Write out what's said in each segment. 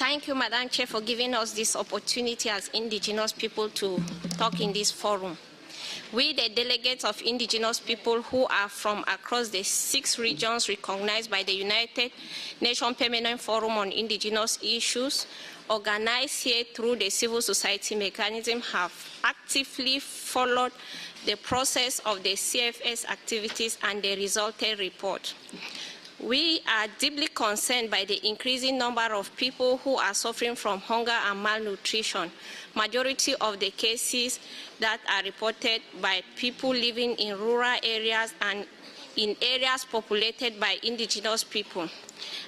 Thank you, Madam Chair, for giving us this opportunity as Indigenous people to talk in this forum. We, the delegates of Indigenous people who are from across the 6 regions recognized by the United Nations Permanent Forum on Indigenous Issues, organized here through the civil society mechanism, have actively followed the process of the CFS activities and the resulting report. We are deeply concerned by the increasing number of people who are suffering from hunger and malnutrition. Majority of the cases that are reported by people living in rural areas and in areas populated by Indigenous people.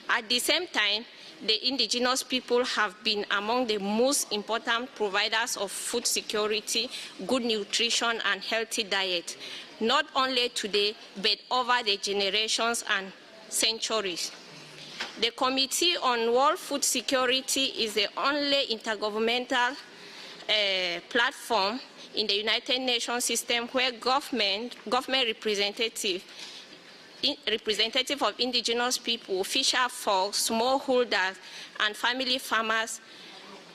At the same time, the Indigenous people have been among the most important providers of food security, good nutrition, and healthy diet, not only today, but over the generations and centuries. The Committee on World Food Security is the only intergovernmental platform in the United Nations system where government representative of Indigenous people, fisher folk, smallholders, and family farmers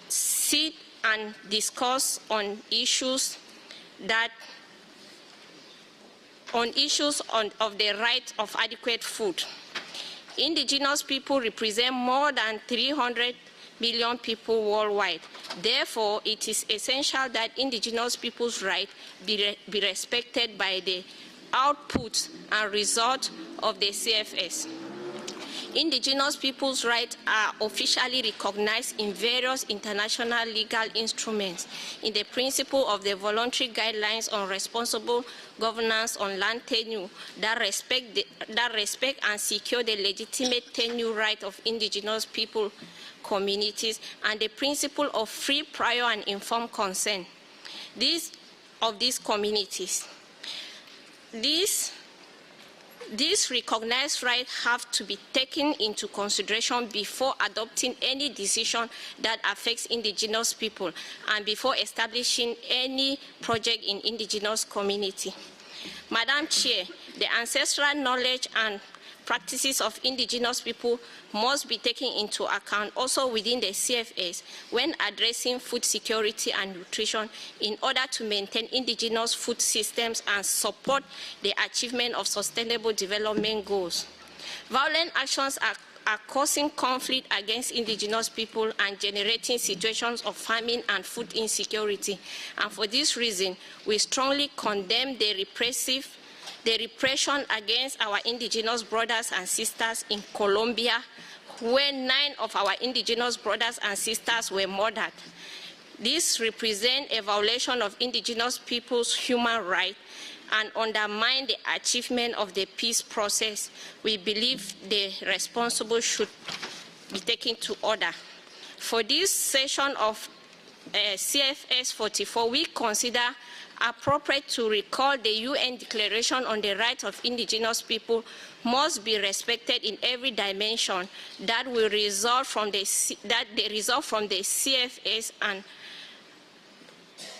sit and discuss on issues of the right of adequate food. Indigenous people represent more than 300 million people worldwide. Therefore, it is essential that Indigenous people's rights be respected by the outputs and results of the CFS. Indigenous people's rights are officially recognized in various international legal instruments in the principle of the voluntary guidelines on responsible governance on land tenure that respect and secure the legitimate tenure right of Indigenous people communities and the principle of free, prior, and informed consent of these communities. These recognized rights have to be taken into consideration before adopting any decision that affects Indigenous people and before establishing any project in Indigenous community. Madam Chair, the ancestral knowledge and practices of Indigenous people must be taken into account also within the CFS when addressing food security and nutrition in order to maintain Indigenous food systems and support the achievement of sustainable development goals. Violent actions are causing conflict against Indigenous people and generating situations of famine and food insecurity. And for this reason, we strongly condemn the repression against our Indigenous brothers and sisters in Colombia, where 9 of our Indigenous brothers and sisters were murdered. This represents a violation of Indigenous people's human rights and undermine the achievement of the peace process. We believe the responsible should be taken to order. For this session of CFS 44, we consider appropriate to recall the UN Declaration on the Rights of Indigenous People must be respected in every dimension that will result from the CFS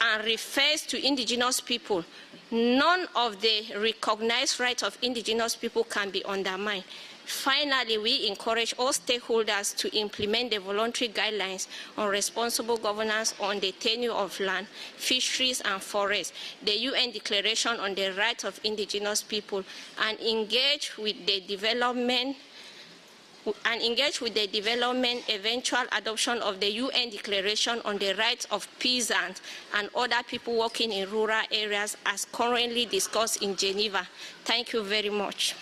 and refers to Indigenous people. None of the recognized rights of Indigenous people can be undermined. Finally, we encourage all stakeholders to implement the voluntary guidelines on responsible governance on the tenure of land, fisheries, and forests, the UN Declaration on the Rights of Indigenous People, and engage with the development eventual adoption of the UN Declaration on the Rights of Peasants and other people working in rural areas as currently discussed in Geneva. Thank you very much.